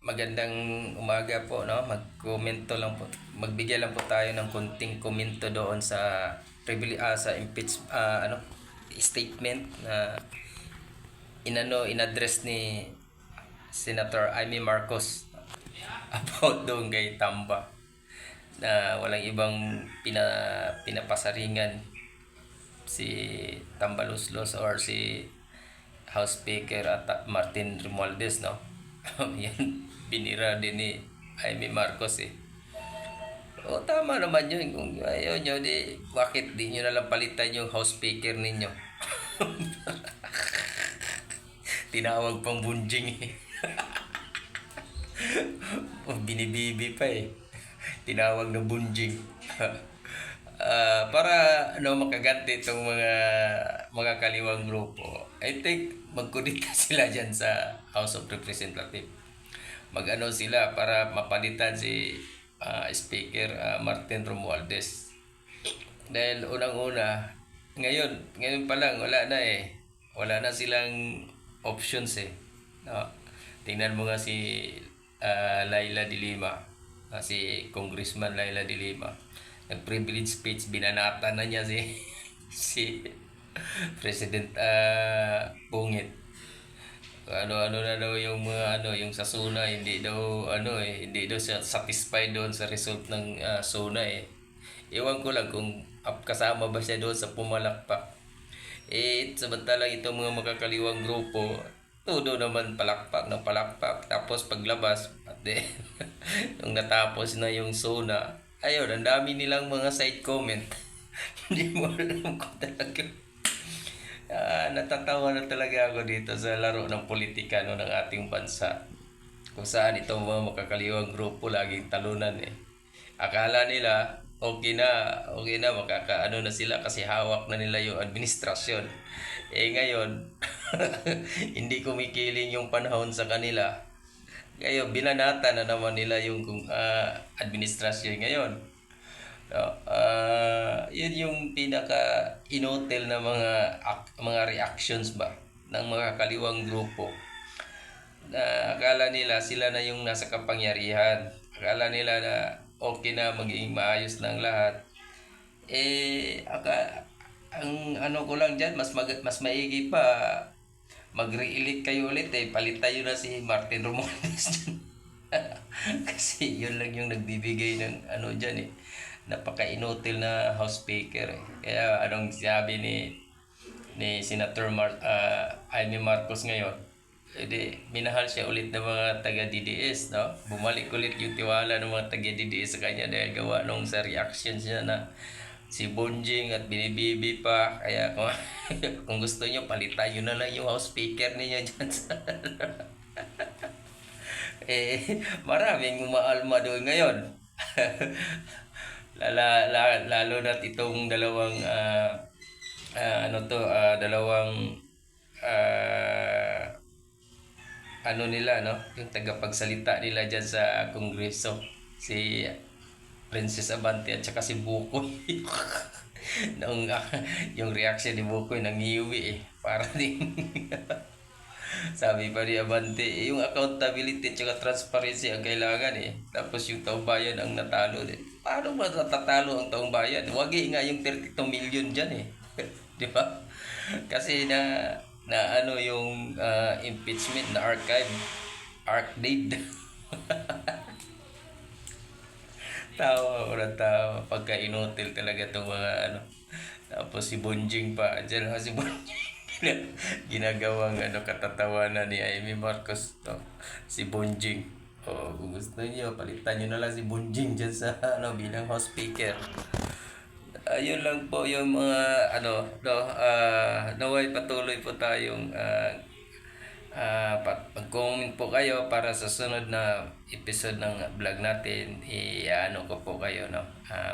Magandang umaga po, no? Magkomento lang po. Magbigay lang po tayo ng konting komento doon sa sa statement na inaddress ni Senator Amy Marcos about doon kay Tamba na walang ibang pinapasaringan si Tambaluslos or si House Speaker at Martin Romualdez, no? Yan, binira din ni Amy Marcos eh. O tama naman yun. Kung ayaw nyo, bakit di nyo nalang palitan yung House Speaker ninyo? Tinawag pang bunjing eh. Binibibi pa eh. Tinawag na bunjing. Para makaganti itong mga kaliwang grupo, I think magkudita sila dyan sa House of Representatives. Sila para mapalitan si Speaker Martin Romualdez. Dahil unang-una, ngayon pa lang wala na eh. Wala na silang options eh. No? Tingnan mo nga si Laila de Lima, si Congressman Laila de Lima. Nag-privilege speech, binanata na niya si President Pungit. Ano na daw yung mga yung sa SONA, hindi daw siya satisfied doon sa result ng SONA eh. Ewan ko lang kung kasama ba siya doon sa pumalakpak. Samantalang itong mga makakaliwang grupo, todo naman palakpak ng palakpak. Tapos paglabas, nung natapos na yung SONA, ayun, ang dami nilang mga side comment. Hindi mo alam kung talaga. Natatawa na talaga ako dito sa laro ng politika ng ating bansa. Kung saan itong mga makakaliwang grupo laging talunan eh. Akala nila okay na makakaano na sila kasi hawak na nila yung administrasyon. Ngayon, hindi kumikiling yung panahon sa kanila. Ngayon, binanata na naman nila yung administrasyon ngayon. Yun yung pinaka-inotel na mga reactions ba ng mga kaliwang grupo. Na akala nila sila na yung nasa kapangyarihan. Akala nila na okay na, magiging maayos ng lahat. Ang ko lang dyan, mas maigi pa mag-re-elect kayo ulit eh. Palit tayo na si Martin Romualdez dyan. Kasi yun lang yung nagbibigay ng dyan eh. Napaka-inotil na House Speaker eh. Kaya anong sabi ni Senator Amy Marcos ngayon, minahal siya ulit ng mga taga-DDS, no? Bumalik ulit yung tiwala ng mga taga-DDS sa kanya dahil gawa nung sa reaction siya na si Bonjing at binibibi pa. Kaya kung gusto nyo, palitan nyo na lang yung House Speaker ninyo dyan sa maraming umaalma doon ngayon. Lalo na itong dalawang nila, no? Yung tagapagsalita nila dyan sa Kongreso, si Princess Abante at saka si Bukoy. Yung reaction ni Bukoy nangiwi eh. Para din sabi pa ni Abante, yung accountability at saka transparency ang kailangan eh. Tapos yung taong bayan ang natalo din. Paano ba natatalo ang taong bayan? Wagi nga yung 32 million dyan eh. Di ba? Kasi yung impeachment na archived. Tawa pagka inutil talaga itong mga Tapos si Bonjing pa dyan, si Bonjing ginagawang katatawanan ni Amy Marcos to. Si Bonjing, kung gusto niyo palitan niyo na lang si Bonjing dyan sa bilang House Speaker. Ayun lang po yung mga naway patuloy po tayong mag-comment po kayo para sa sunod na episode ng vlog natin. Ko po kayo, no?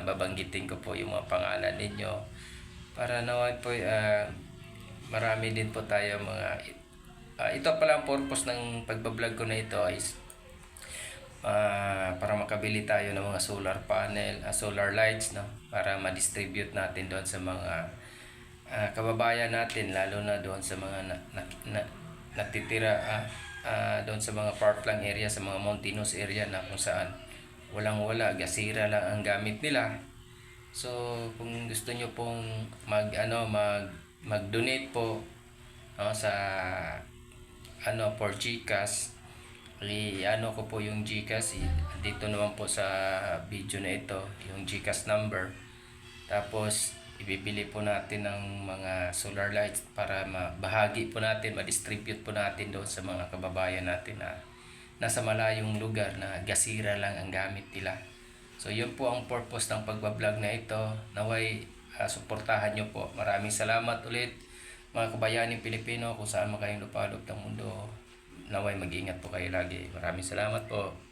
Babanggitin ko po yung mga pangalan ninyo para naway po marami din po tayo mga ito pala ang purpose ng pagbablog ko na ito is para makabili tayo ng mga solar panel, solar lights, no? Para ma-distribute natin doon sa mga kababayan natin, lalo na doon sa mga natitira doon sa mga parkland area, sa mga mountainous area na kung saan walang-wala, gasira lang ang gamit nila. So, kung gusto nyo pong mag-donate po sa for GCash, ko po yung GCash dito naman po sa video na ito, yung GCash number. Tapos ibibili po natin ng mga solar lights para mabahagi po natin, ma-distribute po natin doon sa mga kababayan natin na nasa malayong lugar na gasira lang ang gamit nila. So yun po ang purpose ng pagbablog na ito. Naway suportahan nyo po. Maraming salamat ulit mga kabayaning Pilipino kung saan man kayong lupalop ng mundo. Naway mag-ingat po kayo lagi. Maraming salamat po.